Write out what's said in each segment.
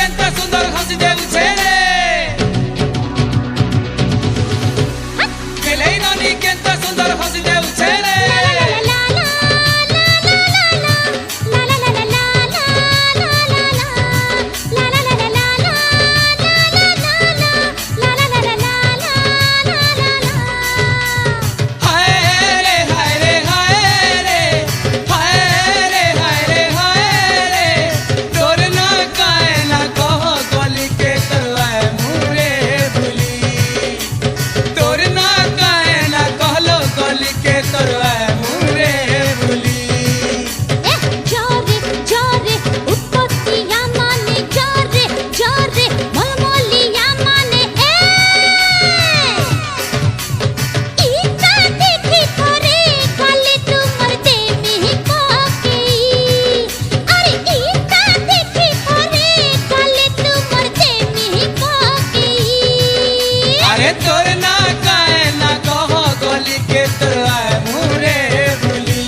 Kenta सुंदर हंसी देउछे रे गेलै रानी केंता सुंदर हंसी देउछे रे तोर ना काए ना कहो गोली के तोर मुरे भूली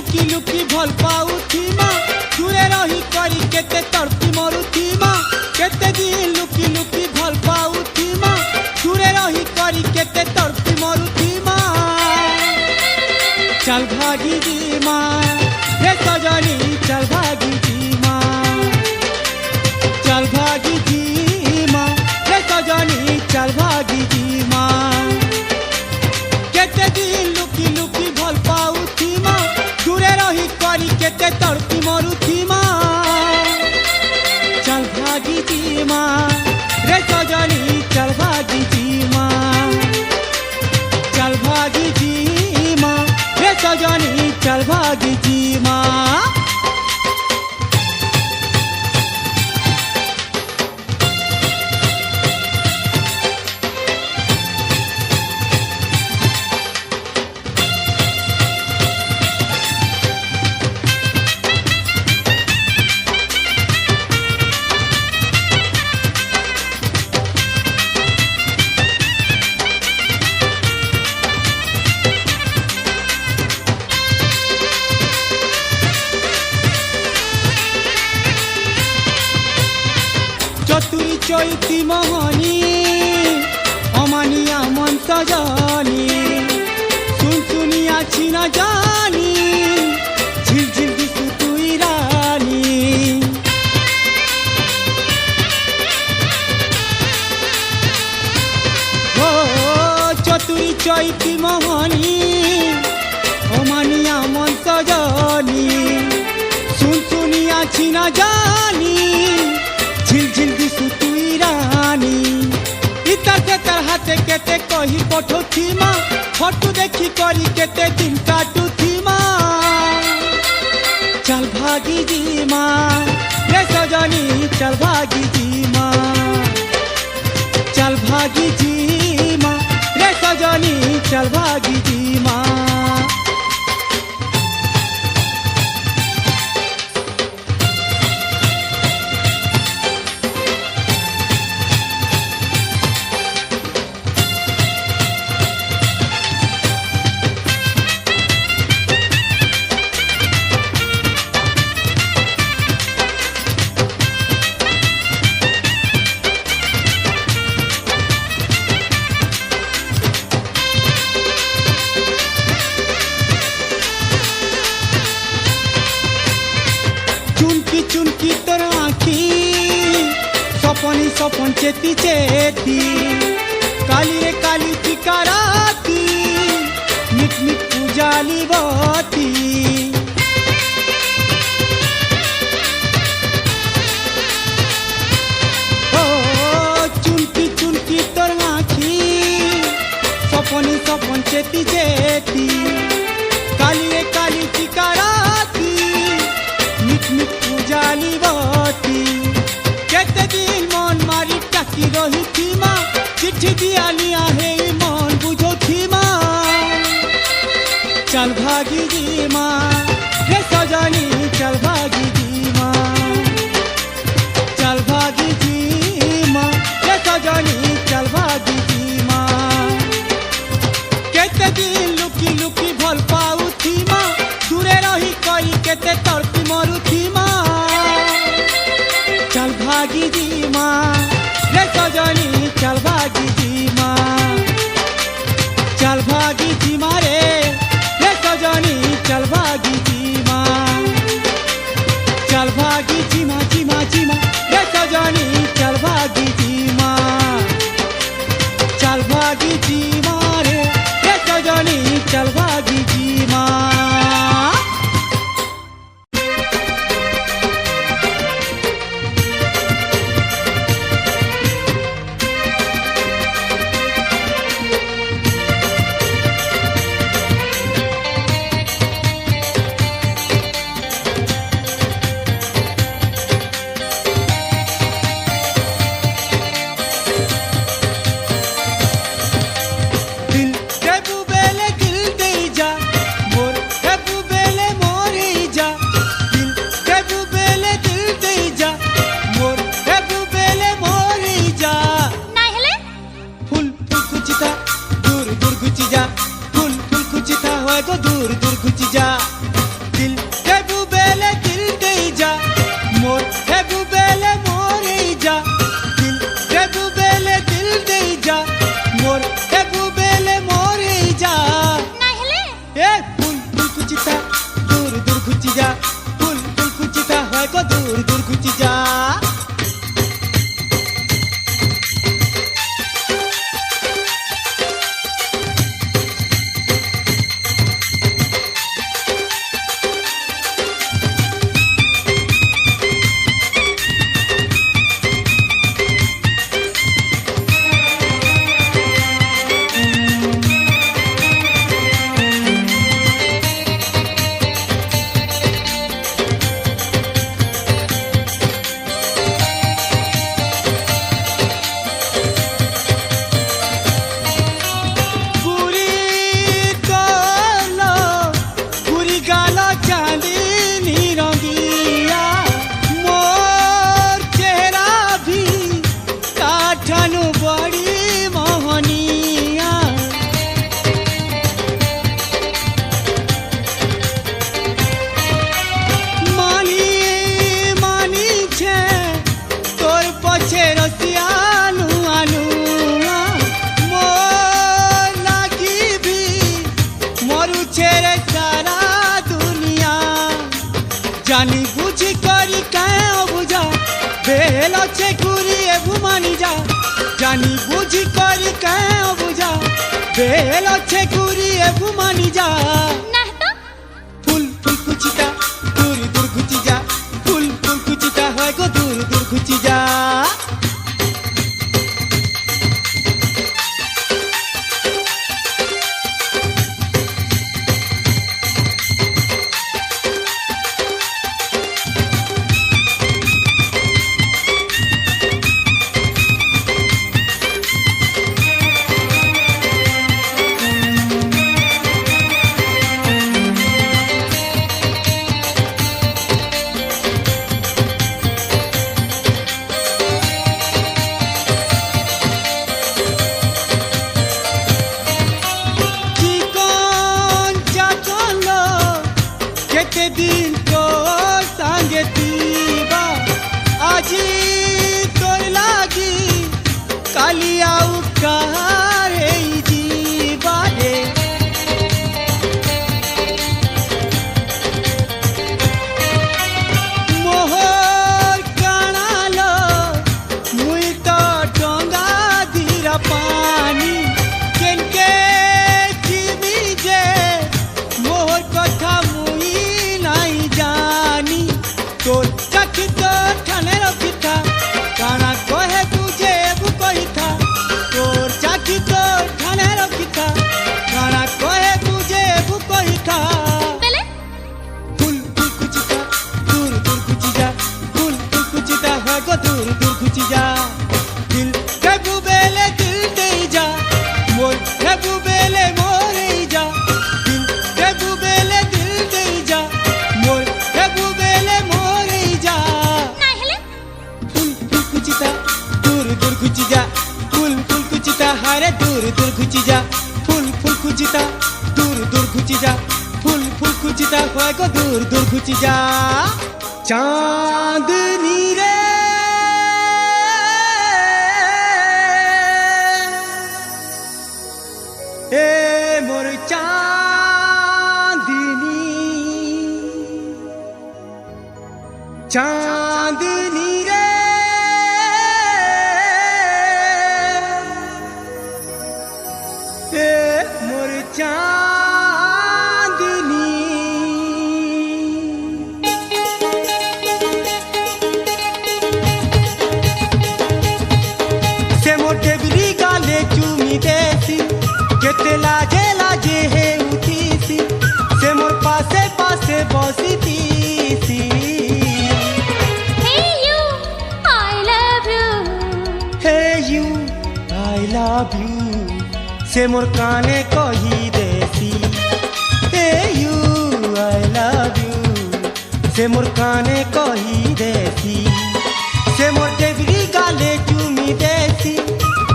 लुकी लुकी भल पाउथिमा दूरे रही करी केते तड़पी मरुथिमा केते दिन लुकी लुकी भल पाउथिमा दूरे रही करी केते तड़पी मरुथिमा चल भागी जी माँ रे सजनी चल भागी जी माँ चल भागी जी माँ रे सजनी चल भागी जी माँ केते दिन लुकी लुकी भल पाउथिमा दूरे रही करी केते तड़पी मरुथिमा चल भागी जी माँ रे सजनी चल भागी जी माँ चल भागी जी माँ रे सजनी चल भागी जी माँ चतुरी चैती मोहनी अमानिया मन सजनी सुन सुनिया छिना जानी झिलझिल दिसु तुई रानी हो चतुरी चैती मोहनी अमानिया मन सजनी सुन सुनिया छिना जानी झिलझिल दिसु तुई रानी इतर से तर हाथे केते कही पठो थीमा फटू देखी करी केते दिन काटू थीमा चल भागी जी माँ रे सजनी चल भागी जी माँ चल भागी जी माँ रे सजनी चल भागी जी माँ चुनकी चुनकी तोर आँखी सपनी सपन चेती चेती काली रे काली चिकाराती मिट मिट पूजाली बती ओ चुनकी चुनकी तोर आँखी सपनी सपन चेती चेती काली रे काली चिकाराती मिट पूजाली बती केते दिन मन मारी टाकी रही थीमा चिट्ठी दिया लिया है मन बुझो थीमा चल भागी जी माँ रे सजनी चल भागी जी माँ चल भागी जी माँ रे सजनी चल भागी जी माँ केते दिन लुकी लुकी भल पाऊ थीमा दूरे रही करी केते तड़पी मरुथिमा चल भागी जी माँ रे सजनी चल भागी जी माँ चल भागी जी माँ रे सजनी चल भागी जी माँ चल भागी जी माँ जी माँ जी माँ रे सजनी चल भागी जी माँ चल भागी जी माँ रे सजनी चल भागी जी माँ খুচি যা ফুল ফুল খুচিতা হয় গো দূর দূর খুচি যা जानी बुझी करी क्या बुझा बेल अच्छे घूरी घुमानी जा जानी बुझी करी क्या बुझा बेल अच्छे घूरी घुमानी जा फुल फुल कुचिता दूर दूर घुची जा फुल फुल कुचिता है गो दूर दूर घुची जा दिन तो संगे तीबा आजी तोर लागी काली आउ कारे जीवा रे मोहर कानालो मुई तो डोंगा धीरा पानी केनके जीवी जे मोहर कथा तोर चाखी तो ठाने रखी था काना कहे तुझे वो कही था तोर चाखी तो ठाने रखी था काना कहे तुझे वो कही था फुल फुल कुचिता दूर दूर कुची जा फुल फुल कुचिता है गो दूर दूर कुची जा दिल के बुबेले दिल दे जा मोर के बुबेले मोरे जा दिल के बुबेले दिल दे जा मोर के बुबेले दूर दूर घुची जा फुल फुल कुचिता हारे दूर दूर घुची जा फुल फुल कुचिता दूर दूर घुची जा फुल फुल कुचिता होय गो दूर दूर घुची जा चांदनी रे ए मोर चांदनी चांदनी रे मोर चांदनी से मोटे बिरी गाले चूमी देसी केते लाजे लाजे है उठीसी से मोर पासे पासे बसी तीसी Hey you, I love you. Hey you, I love you. से मोर काने कही देसी Hey you, I love you. से मोर काने कही देसी से मोर देवरी गाले चूमी देसी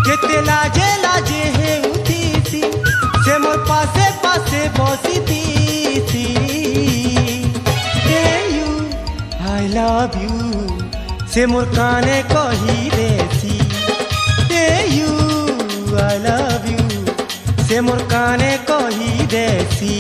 केते लाजे लाजे है उठीसी से मोर पासे पासे बसी तीसी Hey you, I love you. से मोर काने कही देसी Hey you, I love you. से मोर काने कही देसी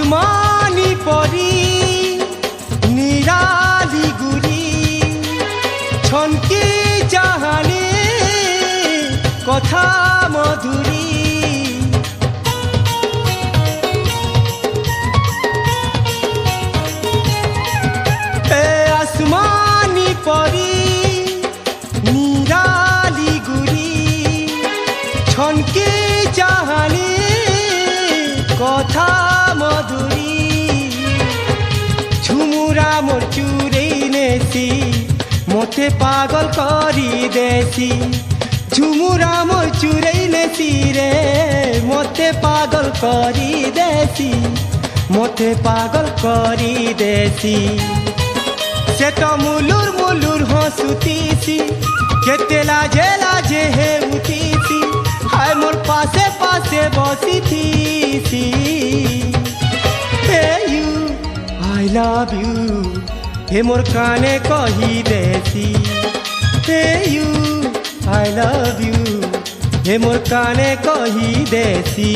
আসমানি পরি নিরালি গুরি ছনকি চাহানি কথা মধুরী এ আসমানি পরি নিরালি গুরি ছনকি চাহানি কথা মধুরী ঝুমুরা মোর চুরেই নেছি মতে পাগল করি দেছি ঝুমুরা মোর চুরেই নেছি রে মতে পাগল করি দেছি মতে পাগল করি দেছি সে তো মুলুর মুলুর হসুতিছি কেতে লাজে লাজে হেউতিছি হায় মোর পাশে পাশে বসিথিছি হে ইউ আই লাভ ইউ হে মোর কানে কহি দেছি হে ইউ আই লাভ ইউ হে মোর কানে কহি দেছি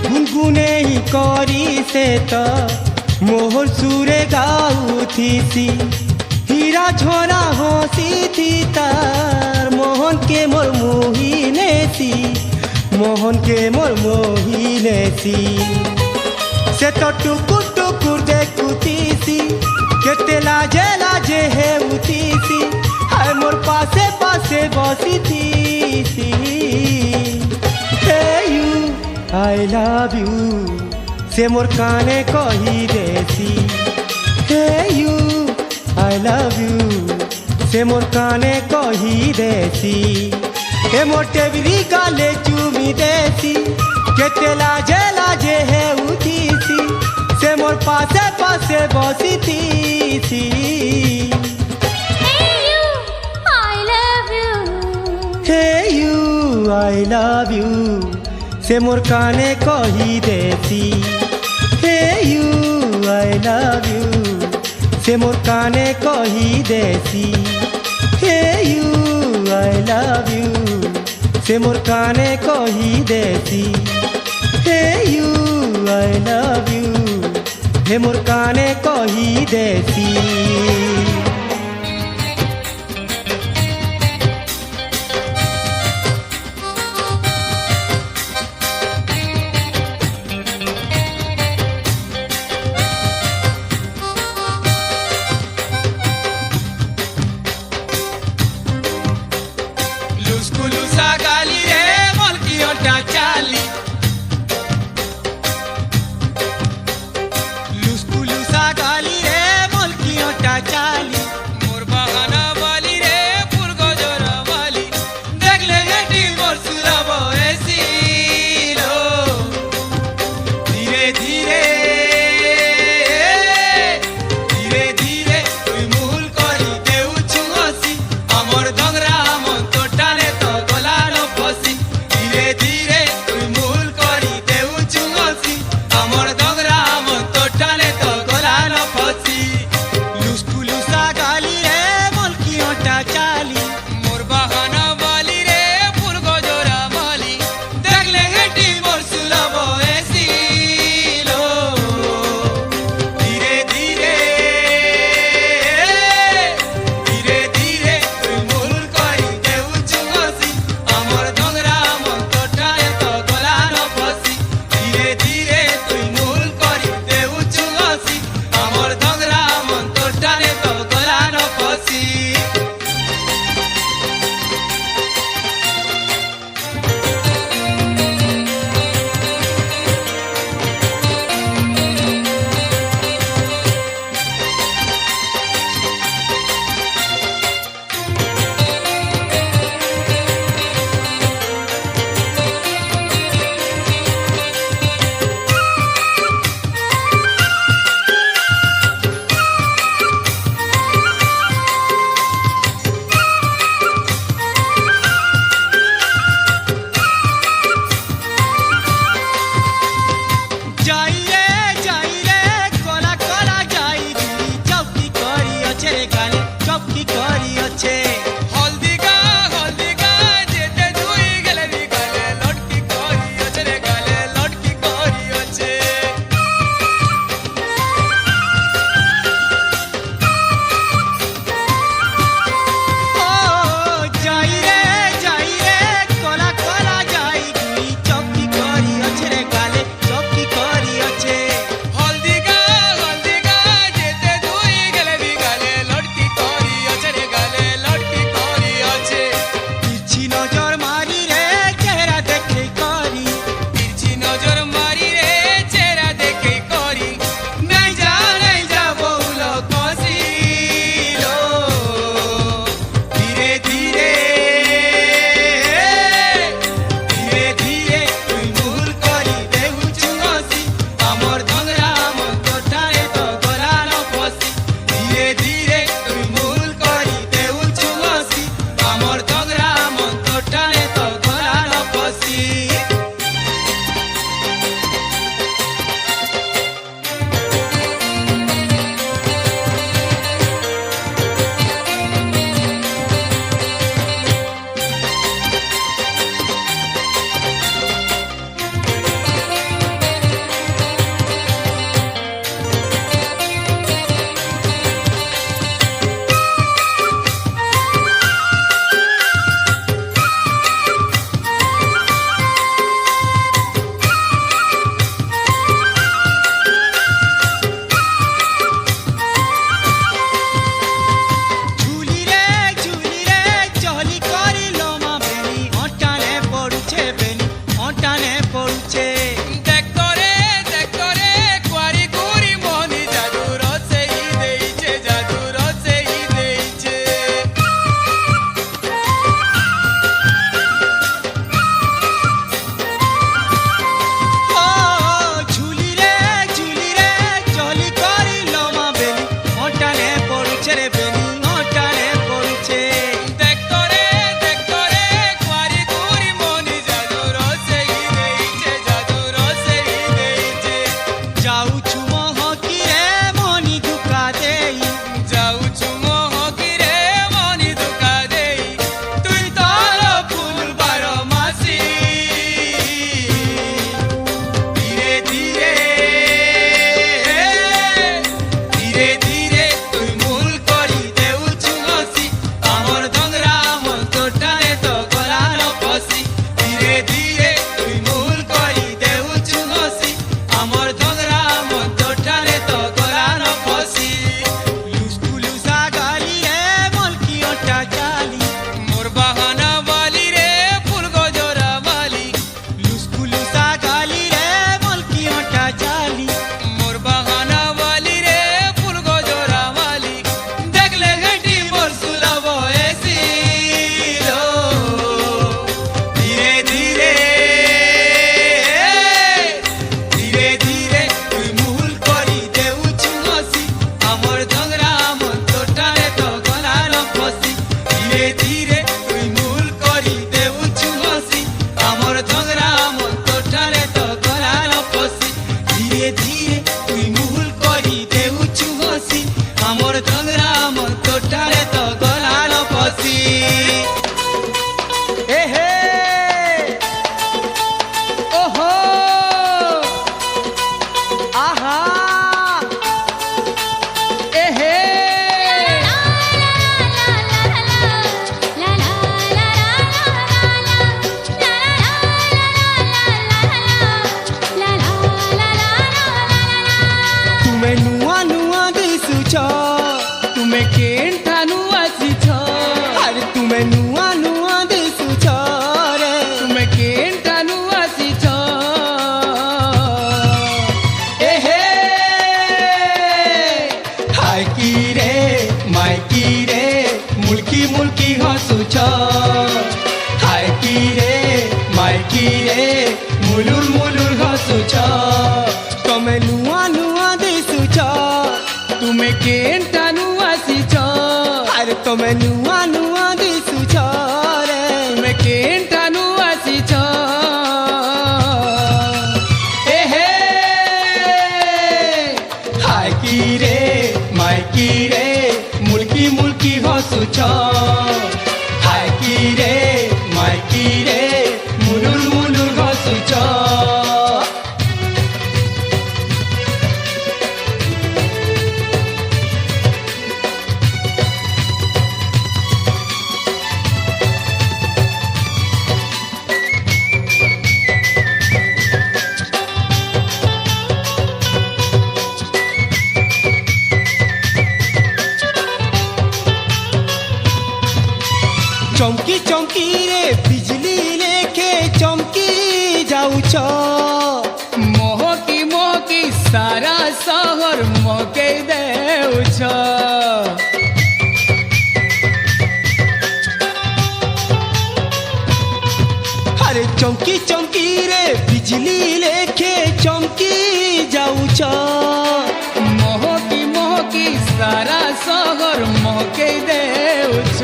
গুনগুনে করি সে তো মোহর সুরে গাউথিছি হীরা ঝরা হসিথি তার মোহনকে মোর মোহিনেছি মোহনকে মোর মোহিনেছি সে তো টুকুর টুকুর দেখুতিছি কেতে লাজে লাজে হেউতিছি হায় মোর পাশে পাশে বসিথিছি I love you se मोर काने कही देसी Hey you I love you se मोर काने कही देसी हे मोर टेबरी गाले चूमी देसी केते लाजे लाजे है उठीसी से मोर पासे पासे बसी थी Hey you I love you Hey you I love you से मोर काने कही देसी हे यू आई लव यू से मोर काने कही देसी हे यू आई लव यू से मोर काने कही देसी हे यू आई लव यू हे मोर काने कही देसी Luz, gaలి re, molki ota chali. ମାଇକିରେ ମୁଲୁର ମୁଲୁର ହସୁଛ ତମେ ନୂଆ ନୂଆ ଦିଶୁଛ ତୁମେ କେଣ୍ଟାନୁ ଆସିଛ ଆରେ ତମେ ନୂଆ ନୂଆ ଦିଶୁଛ ରେ ତୁମେ କେଣ୍ଟାନୁ ଆସିଛ ଏହେ ହାଇକିରେ ମାଇକିରେ ମୁଲକି ମୁଲକି ହସୁଛ ହାଇକିରେ ମାଇକିରେ ମୁଲୁର ମୁଲୁର ହସୁଛ ଚମକି ଚମକିରେ ବିଜଲି ଲେଖେ ଚମକି ଯାଉଛ ମହକି ମହକି ସାରା ସହର ମକେଇ ଦେଉଛ ଆରେ ଚମକି ଚମକିରେ ବିଜଲି ଲେଖେ ଚମକି ଯାଉଛ ମହକି ମହକି ସାରା ସହର ମକେଇ ଦେଉଛ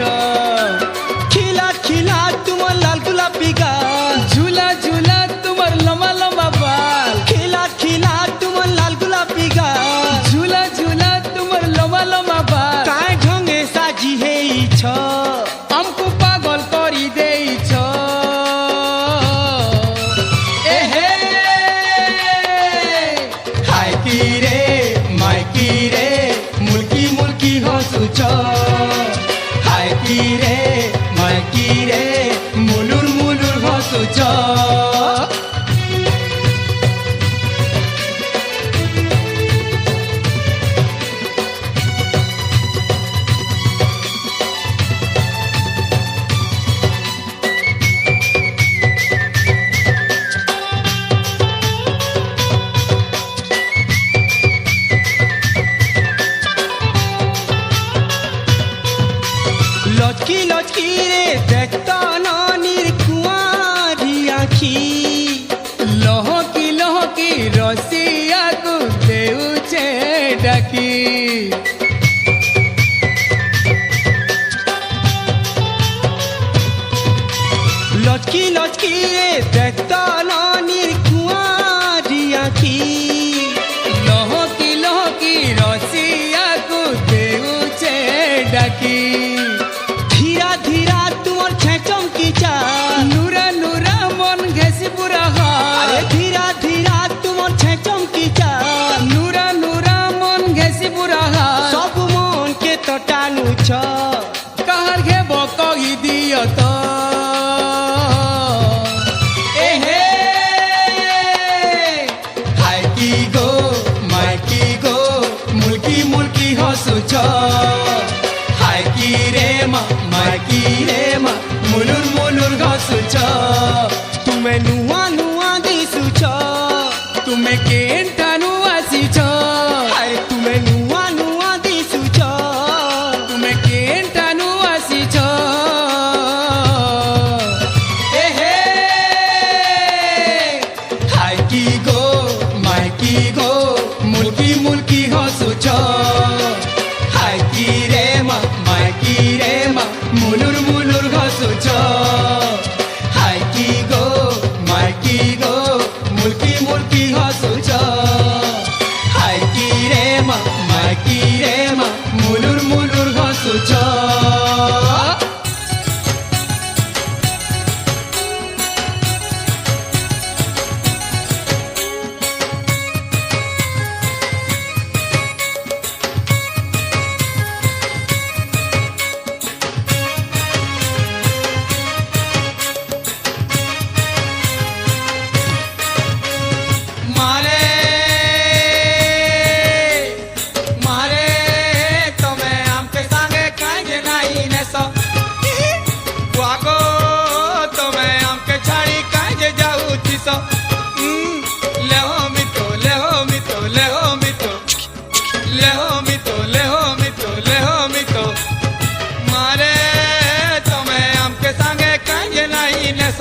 খিলা খিলা তোমার লাল গোলাপি গাল ঝুলা ঝুলা তোমার লম্বা লম্বা বাল খিলা খিলা তোমার লাল গোলাপি গাল ঝুলা ঝুলা তোমার লম্বা লম্বা বাল কায় ঢঙ্গে সাজি হেইছ আমকু পাগল করি দেইছ এহে হাইকিরে মাইকিরে মুলকি মুলকি হসুছ হাইকিরে মাইকিরে মুলুর মুলুর হসুছ লচকি লচকি রে দেখত ননির কুয়ারি আখি লহকি লহকি রসিয়াকু দেউছে ডাকি লচকি লচকি রে দেখত ননির কুয়ারি আখি লহকি লহকি রসিয়াকু দেউছে ডাকি ধীরা ধীরা তোমার ছেচমকি চা নুরা নুরা মন ঘেসি পুরা আরে হয় ধীরা ধীরা তোমার ছেচমকি চা নুরা নুরা মন ঘেসি পুরা হয় সব মনকে তো টানুছ কাহার ঘেব কই দিও তো এহে হাইকি গো মাইকি গো মুলকি মুলকি হসুছ হাইকি রে মা মাইকি রে মা মুলুর মুলুর হসুছ তুমে নুয়া নুয়া দিশুছ তুমে কেণ্টানু আসিছ আরে তুমে নুয়া নুয়া দিশুছ তুমে কেণ্টানু আসিছ এহে হাইকি গো মাইকি গো মুলকি মুলকি হসুছ হাইকি রে মা মাইকি রে মা মুলুর মুলুর হসুছ হাইকি গো মাইকি গো মুলকি মুলকি হসুছ হাইকি রে মা মাইকি রে মা মুলুর মুলুর হসুছ মারে মারে তমে আমকে সাঙ্গে কাঁজে নাই নেস ওয়াগো তমে আমকে ছাড়ি কাঁজে যাউছিস লেহো মিতো লেহো মিতো লেহো মিতো লেহো মিতো লেহো মিতো লেহো মিতো মারে তমে আমকে সাঙ্গে কাঁজে নাই নেস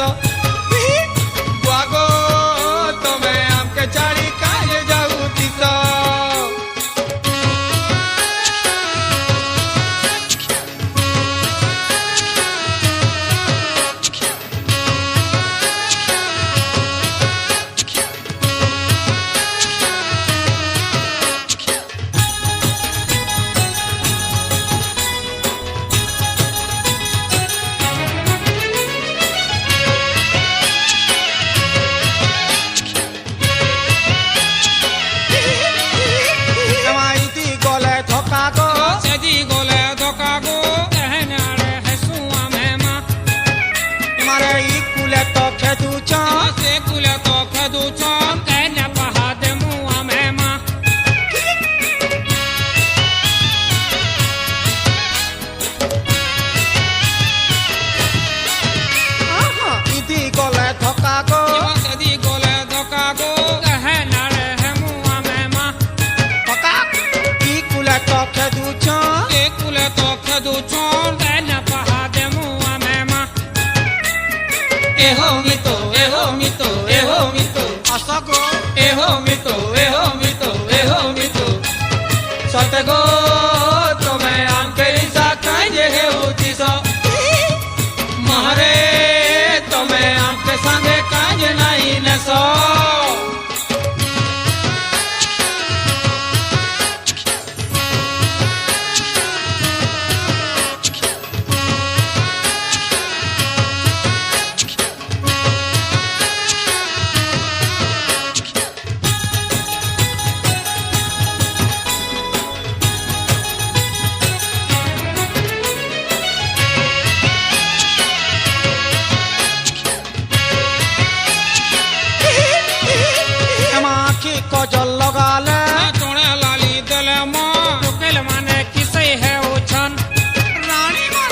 মারে ইকুলে তো খেদুছ Se kule to khadu chon kanya pahade mu amema. ইদি গলে থকা গো Sadi gole doka go kahe nare he mu amema. থকা ইকুলে তো খেদুছ Se kule to khadu chon kanya pahade mu amema. Eho mito, eho mito, eho mito. আসগো Eho mito, eho mito, eho mito. Sate go tome anke isa kanje he utiso. Mahare tome anke sange kanje nahi neso. এমা আখি কজল লগালে Tone lali dele mo. Tukel mane kisai hai ochan.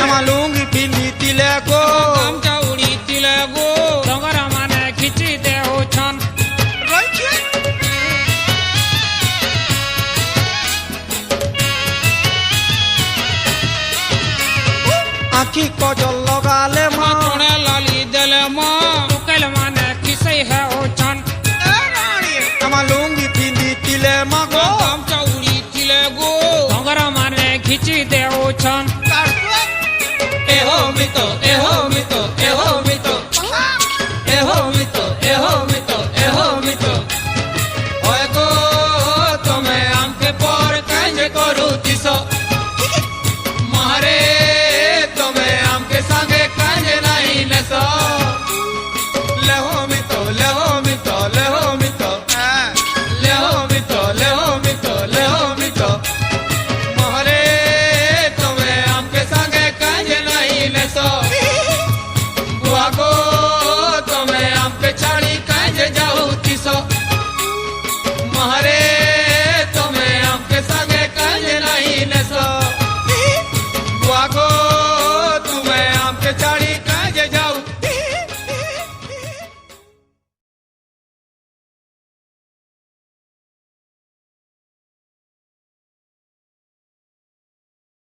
এমা লুঙ্গি পিন্ধি দিলে গো Gamcha udi tile go. Dongara mane khichi de ochan. আখি কজল লগালে মা Tone lali dele mo. Tukel mane kisai hai ochan. আমার লুঙ্গি পিন্ধি দিলে মা গো Gamcha udi tile go. Dongara mane khichi de ochan. Eho mito, eho mito, eho